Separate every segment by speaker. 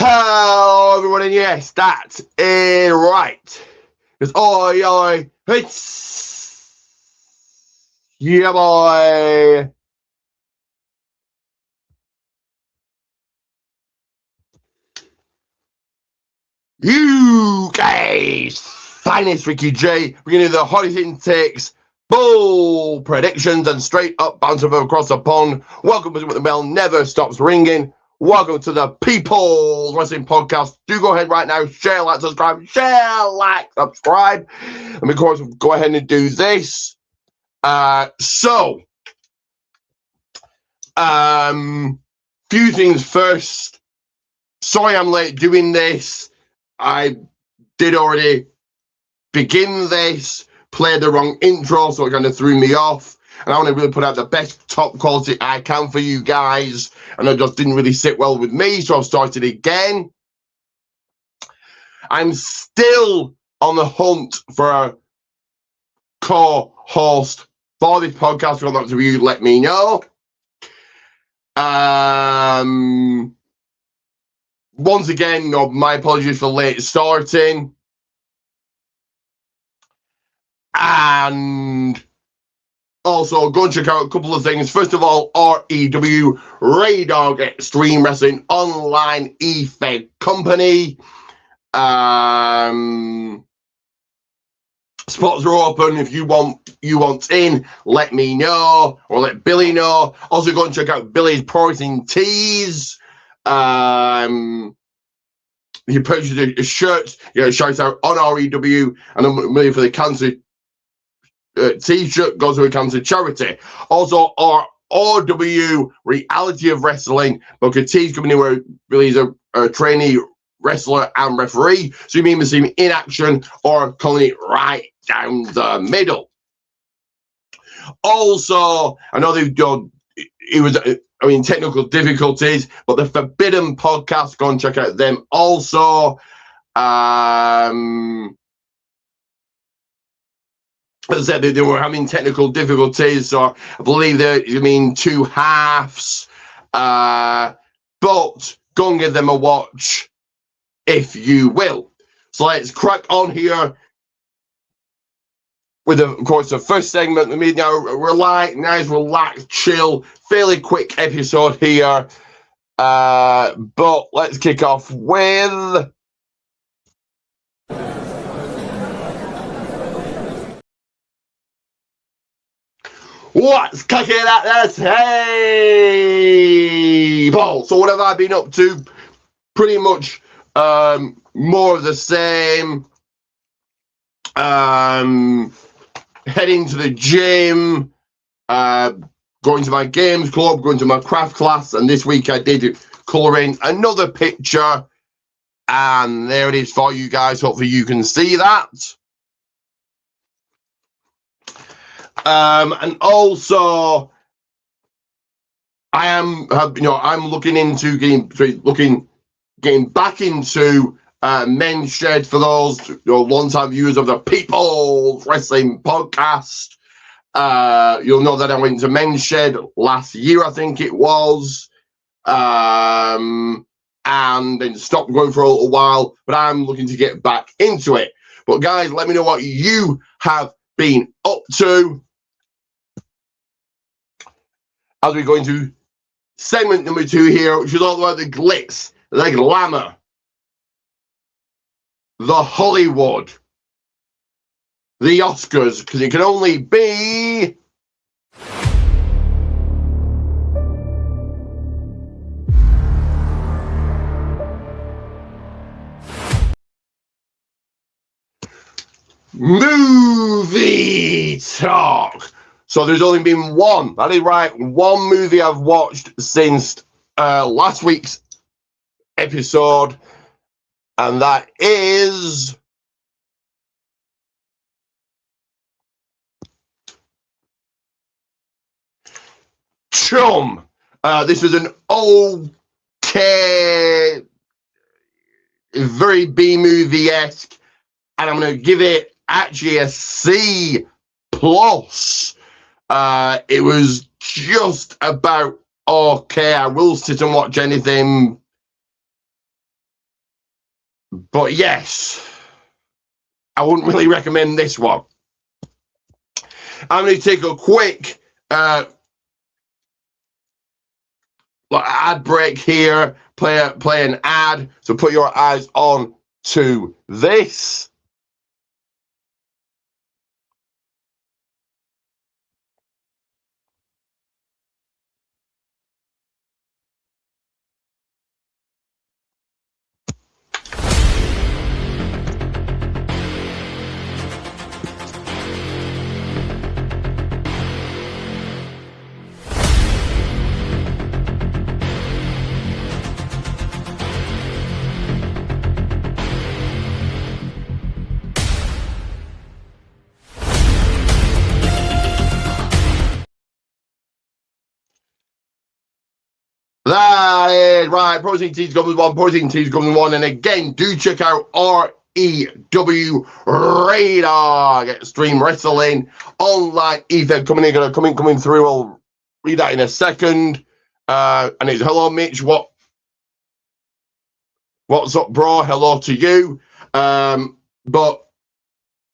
Speaker 1: Hello, everyone, and yes, that is right. It's oi, it's yeah, boy. You guys, finest Ricky J. We're gonna do the hottest intakes, bold predictions, and straight up bounce across the pond. Welcome to the bell never stops ringing. Welcome to the People's Wrestling Podcast. Do go ahead right now, share, like, subscribe, and of course, go ahead and do this. Few things first. Sorry I'm late doing this. I did already begin this, played the wrong intro, so it kind of threw me off. And I want to really put out the best top quality I can for you guys. And it just didn't really sit well with me, so I've started again. I'm still on the hunt for a co-host for this podcast. If that's of you, let me know. Once again, my apologies for late starting. And also, go and check out a couple of things. First of all, REW, Raydog Extreme Wrestling Online eFed Company. Spots are open. If you want in, let me know, or let Billy know. Also, go and check out Billy's Pro Wrestling Tees. You purchase a shirt, you get a shout out on REW, and I'm really for the cancer t-shirt goes to a cancer charity. Also, our RW Reality of Wrestling, Booker T's coming in where Billy's a trainee wrestler and referee, so you may see him in action or calling it right down the middle. Also, I know they've done, technical difficulties, but the Forbidden Podcast, go and check out them also. As I said, they were having technical difficulties, so I believe they're two halves. But go and give them a watch if you will. So let's crack on here with, of course, the first segment. Now, nice, relaxed, chill, fairly quick episode here. But let's kick off with what's cooking at the table. So what have I been up to? Pretty much more of the same. Heading to the gym, going to my games club, going to my craft class, and this week I did colouring another picture, and there it is for you guys. Hopefully you can see that. And also, I'm looking into getting back into Men's Shed. For those long-time viewers of the People's Wrestling Podcast, you'll know that I went to Men's Shed last year, I think it was, and then stopped going for a little while, but I'm looking to get back into it. But guys, let me know what you have been up to as we go into segment number 2 here, which is all about the glitz, the glamour, the Hollywood, the Oscars, because it can only be movie talk. So there's only been one, that is right, one movie I've watched since last week's episode, and that is Chum. This was an okay, very B-movie-esque, and I'm going to give it actually a C+. It was just about okay. I will sit and watch anything But yes, I wouldn't really recommend this one. I'm going to take a quick ad break here, play an ad. So put your eyes on to this. That is right. Protein Tees Goblins 1, Protein Tees Goblins 1. And again, do check out REW Radar. Get Stream Wrestling online. Ethan coming through. I'll read that in a second. And it's hello, Mitch. What's up, bro? Hello to you. But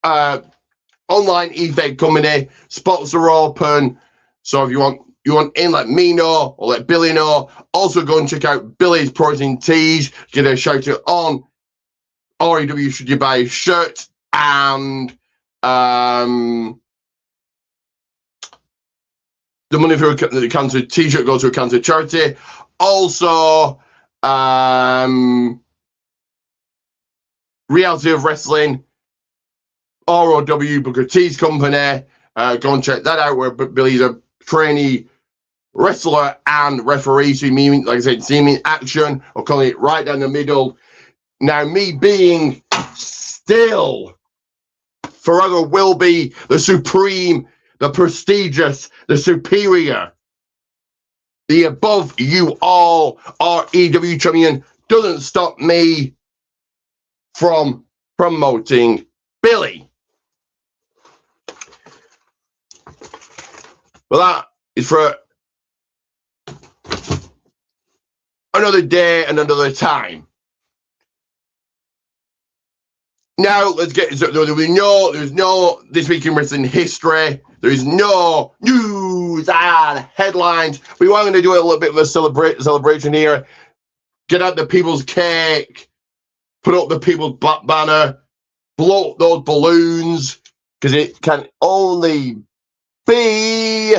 Speaker 1: online Ethan company, spots are open. So if you want in, let me know or let Billy know. Also go and check out Billy's Protein Tees. Get a shout out on REW should you buy a shirt, and the money for the cancer t-shirt goes to a cancer charity. Also Reality of Wrestling, ROW Booker T's company. Go and check that out, where Billy's a trainee wrestler and referee, so you mean, like I said, see me in action, or calling it right down the middle. Now, me being still forever will be the supreme, the prestigious, the superior, the above you all REW champion, doesn't stop me from promoting Billy. Well, that is for another day and another time. Now let's get. There's no This Week in Wrestling history. There is no news and headlines. We are going to do a little bit of a celebration here. Get out the people's cake. Put up the people's black banner. Blow up those balloons, because it can only be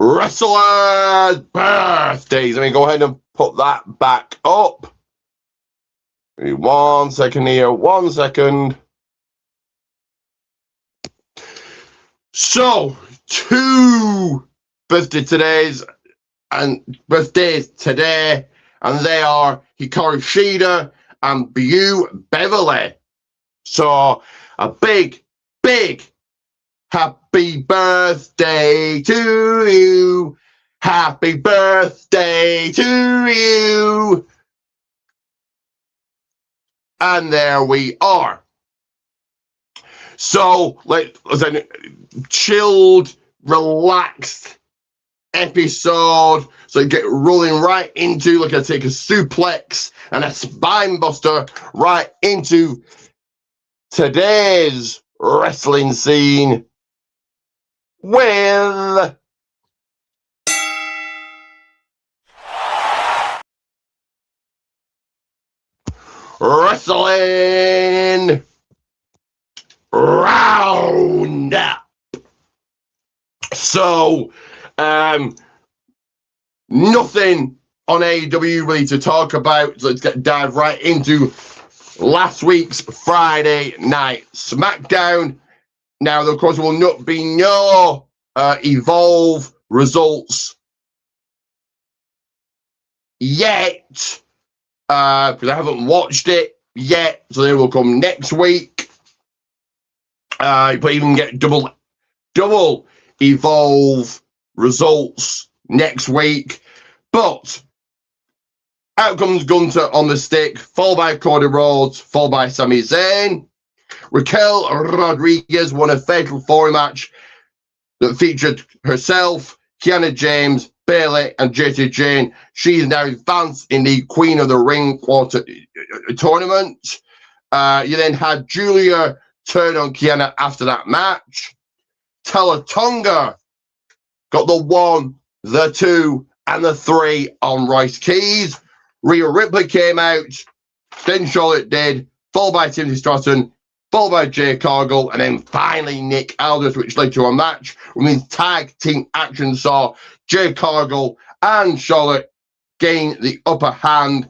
Speaker 1: wrestlers' birthdays. Let me go ahead and put that back up. 1 second here. 1 second. So, 2 birthdays today, and they are Hikaru Shida and Beau Beverly. So, a big happy birthday to you. Happy birthday to you. And there we are. So, let's chilled, relaxed episode. So get rolling right into, like I take a suplex and a spine buster right into today's wrestling scene with Wrestling Roundup. So, nothing on AEW really to talk about. So let's dive right into last week's Friday Night SmackDown. Now, of course, there will not be no Evolve results yet, because I haven't watched it yet, so they will come next week. But even get double Evolve results next week. But out comes Gunther on the stick, followed by Cody Rhodes, followed by Sami Zayn. Raquel Rodriguez won a Fatal 4 match that featured herself, Kiana James, Bayley, and JT Jane. She is now advanced in the Queen of the Ring quarter tournament. You then had Julia turn on Kiana after that match. Tella Tonga got the 1, the 2, and the 3 on Royce Keys. Rhea Ripley came out, then Charlotte did, followed by Timothy Stratton, followed by Jay Cargill, and then finally Nick Aldis, which led to a match. Women's tag team action saw Jay Cargill and Charlotte gain the upper hand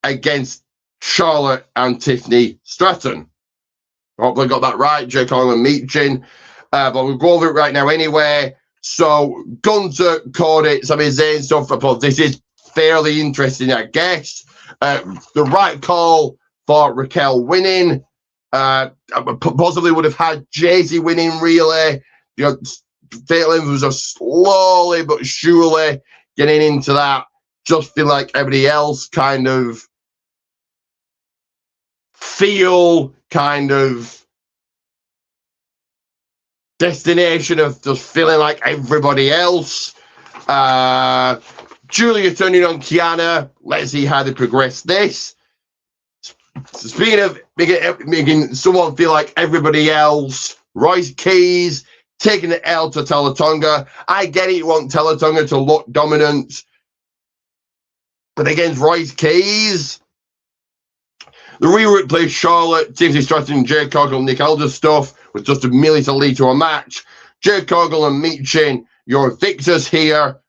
Speaker 1: against Charlotte and Tiffany Stratton. Hopefully got that right, Jay Cargill and Meechin. But we'll go over it right now anyway. So Gunther, Cody, Sami Zayn stuff. But this is fairly interesting, I guess. The right call for Raquel winning. Possibly would have had Jay-Z winning, really. You know, Fatal was just slowly but surely getting into that. Just feel like everybody else kind of feel kind of destination of just feeling like everybody else. Julia turning on Kiana. Let's see how they progress this. Speaking of making someone feel like everybody else, Royce Keys taking the L to Tella Tonga. I get it, you want Tella Tonga to look dominant, but against Royce Keys, the Rhea Ripley, Charlotte, Timothy Stratton, Jay Cargill, Nick Aldis stuff was just merely to lead to a match. Jay Cargill and Meechin, your victors here,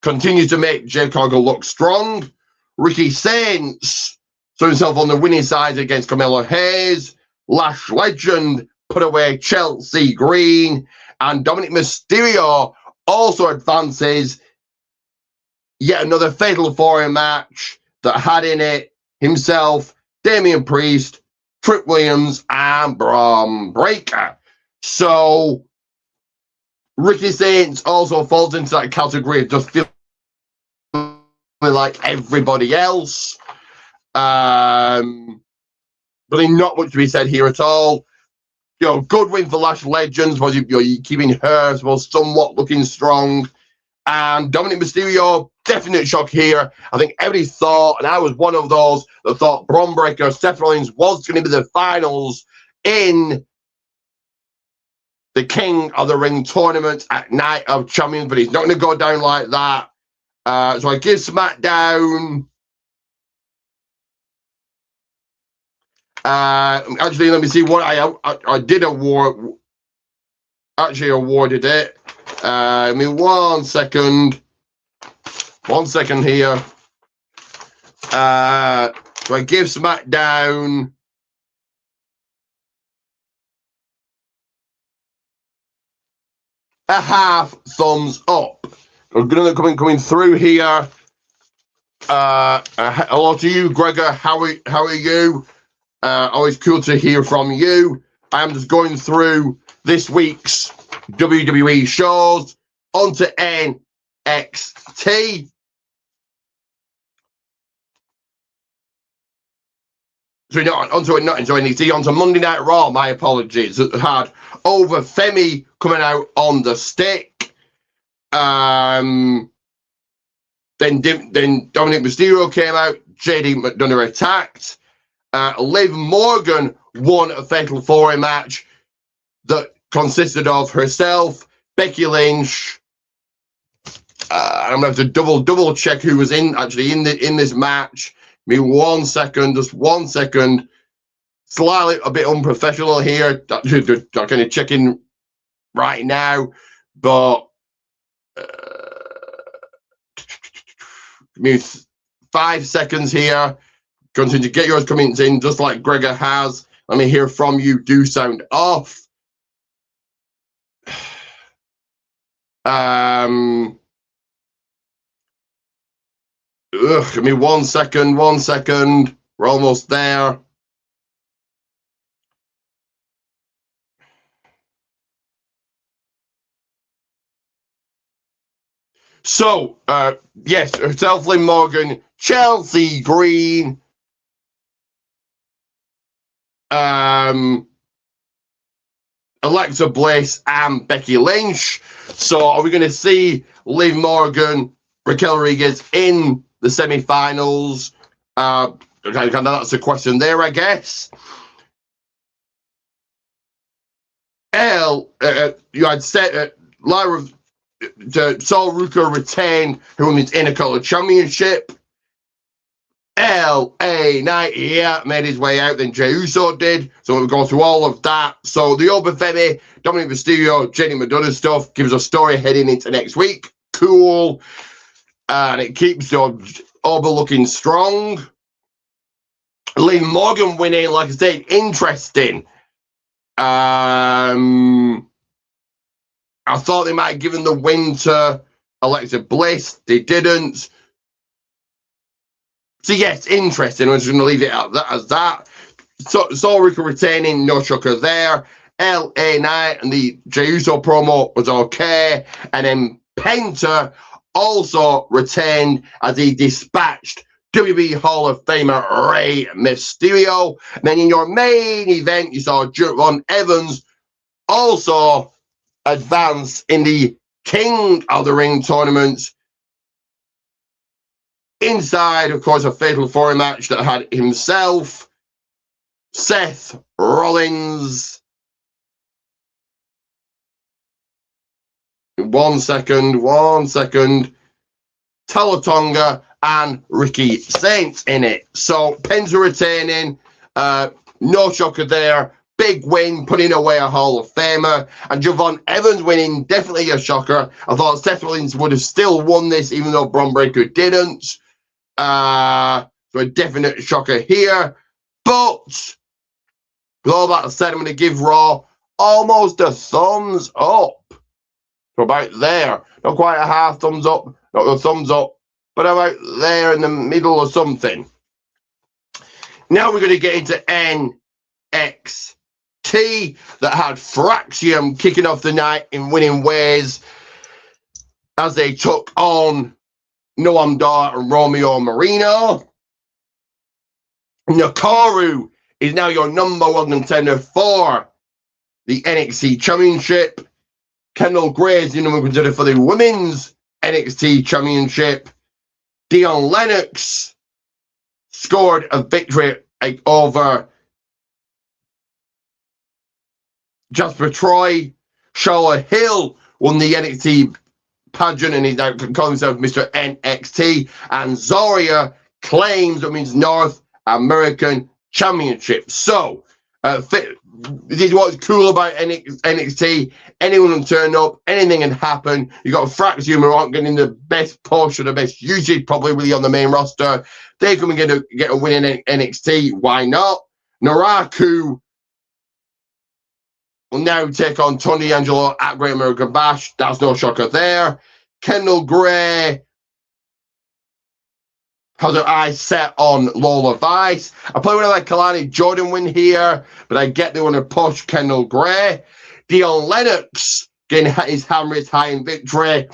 Speaker 1: continue to make Jay Cargill look strong. Ricky Saints saw himself on the winning side against Carmelo Hayes. Lash Legend put away Chelsea Green, and Dominic Mysterio also advances yet another Fatal 4 match that had in it himself, Damian Priest, Trick Williams, and Bron Breakker. So Ricky Saints also falls into that category of just feeling like everybody else. But not much to be said here at all. You know, good win for Lash Legends. Was you're keeping her as well, somewhat looking strong. And Dominic Mysterio, definite shock here. I think everybody thought, and I was one of those that thought Bron Breakker, Seth Rollins was going to be the finals in the King of the Ring tournament at Night of Champions, but he's not going to go down like that. So I give SmackDown. Actually, let me see what I did award. Actually, awarded it. I mean, 1 second. 1 second here. So I give SmackDown a half thumbs up. I'm gonna coming through here. Hello to you, Gregor. How are you? Always cool to hear from you. I am just going through this week's WWE shows onto NXT. So not enjoying NXT, onto Monday Night Raw. My apologies. It had Over Femi coming out on the stick. Then Dominic Mysterio came out. JD McDonough attacked. Liv Morgan won a Fatal 4 match that consisted of herself, Becky Lynch. I'm gonna have to double check who was in this match. Give me 1 second, just 1 second. Slightly a bit unprofessional here. Not kind of checking right now, but give me 5 seconds here. Continue to get yours comments in, just like Gregor has. Let me hear from you. Do sound off. Give me 1 second. 1 second. We're almost there. So, yes, herself, Liv Morgan, Chelsea Green, Alexa Bliss, and Becky Lynch. So, are we going to see Liv Morgan, Raquel Rodriguez in the semi-finals? That's the question there, I guess. You had said Lyra Sol Ruka retained her women's Intercolor Championship. LA Knight, made his way out, then Jey Uso did. So we'll go through all of that. So the Open Femi, Dominic Mysterio, Jenny Madonna stuff gives a story heading into next week. Cool. And it keeps the Oba looking strong. Liv Morgan winning, like I said, interesting. I thought they might have given the win to Alexa Bliss. They didn't. So yes, interesting. I'm just going to leave it as that. So Rico retaining, no shocker there. LA Knight and the Jey Uso promo was okay. And then Penta also retained as he dispatched WWE Hall of Famer Rey Mysterio. And then in your main event, you saw Javon Evans also advance in the King of the Ring tournament. Inside, of course, a Fatal 4 match that had himself, Seth Rollins. 1 second. Talatonga and Ricky Saints in it. So Penta retaining, no shocker there. Big win, putting away a Hall of Famer. And Javon Evans winning, definitely a shocker. I thought Seth Rollins would have still won this, even though Bron Breakker didn't. So a definite shocker here. But, with all that said, I'm going to give Raw almost a thumbs up. So about there. Not quite a half thumbs up, not a thumbs up, but about there in the middle or something. Now we're going to get into NXT that had Fraxium kicking off the night in winning ways as they took on Noam Dar and Romeo Marino. Nakamura is now your number one contender for the NXT Championship. Kendall Gray is the number one contender for the Women's NXT Championship. Dion Lennox scored a victory over Jasper Troy. Charlotte Hill won the NXT pageant and he's now calling himself Mr. NXT. And Zarya claims that means North American Championship. So, this is what's cool about NXT. Anyone can turn up, anything can happen. You got Fraxium who aren't getting the best push or the best usage probably really on the main roster. They can get a win in NXT. Why not? Naraku will now take on Tony D'Angelo at Great American Bash. That's no shocker there. Kendall Gray has her eyes set on Lola Vice. I probably would have let Kalani Jordan win here, but I get they want to push Kendall Gray. Dion Lennox getting his hammer high in victory.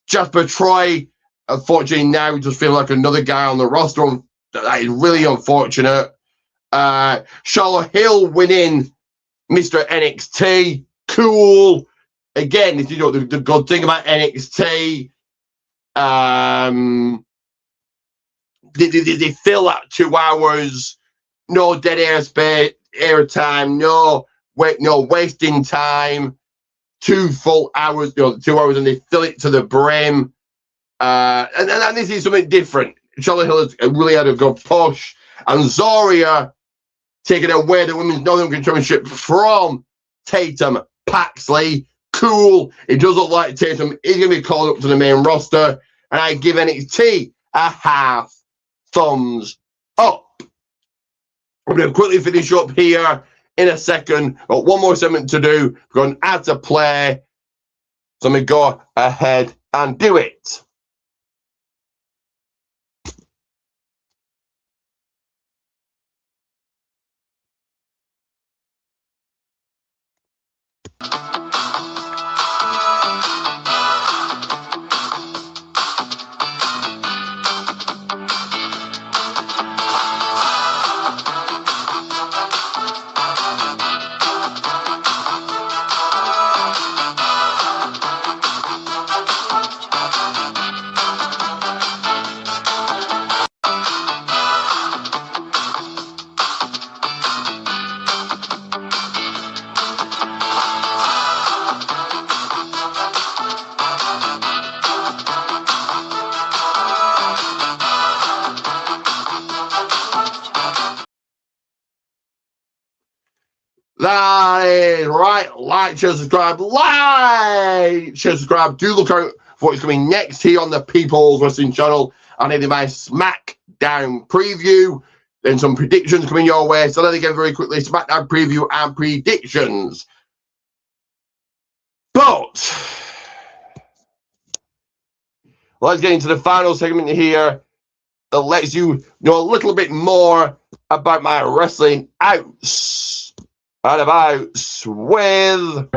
Speaker 1: Jasper Troy, unfortunately, now just feels like another guy on the roster. That is really unfortunate. Charlotte Hill winning Mr. NXT. Cool. Again, if you know the good thing about NXT, they fill that 2 hours, no dead air time, no wasting time. 2 full hours, 2 hours, and they fill it to the brim. And this is something different. Charlotte Hill has really had a good push, and Zarya taking away the Women's North American Championship from Tatum Paxley. Cool. It does look like Tatum is going to be called up to the main roster, and I give NXT a half thumbs up. I'm going to quickly finish up here in a second. Got one more segment to do. We're going to add to play. So I'm going to go ahead and do it. That is right. Like, share, subscribe. Like, share, subscribe. Do look out for what's coming next here on the People's Wrestling Channel. And in my SmackDown preview. Then some predictions coming your way. So let me get very quickly SmackDown preview and predictions. But let's get into the final segment here that lets you know a little bit more about my wrestling outs and abouts with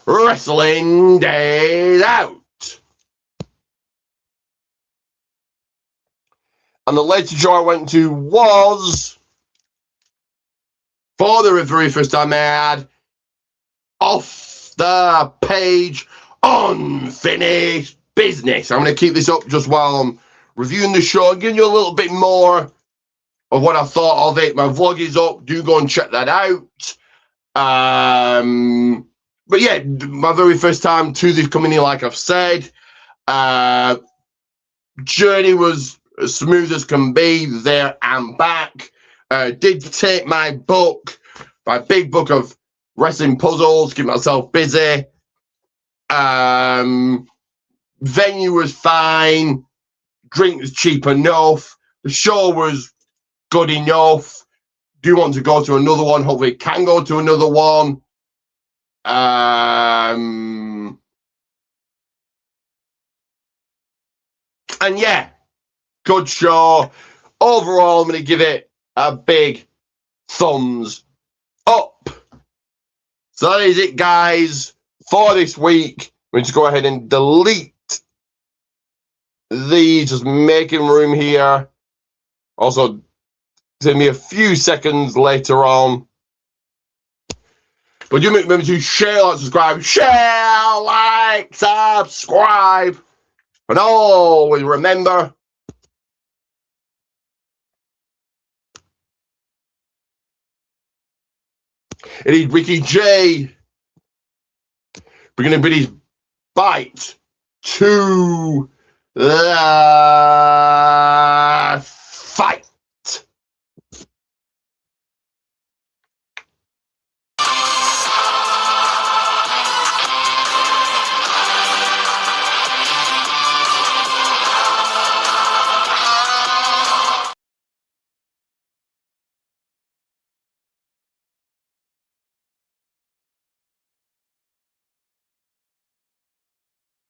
Speaker 1: Wrestling Days Out. And the latest show I went to was, for the very first time I had, Off the Page Unfinished Business. I'm going to keep this up just while I'm reviewing the show and giving you a little bit more of what I thought of it. My vlog is up. Do go and check that out. But yeah, my very first time to this company, like I've said. Journey was as smooth as can be, there and back. Did take my big book of wrestling puzzles, keep myself busy. Venue was fine. Drink was cheap enough. The show was good enough. Do want to go to another one? Hopefully can go to another one. And yeah, good show. Overall, I'm going to give it a big thumbs up. So that is it, guys, for this week. I'm going to go ahead and delete these, just making room here. Also, take me a few seconds later on. But do remember to share, like, subscribe. Share, like, subscribe. And always remember, it is Ricky J bringing a bit his bite to the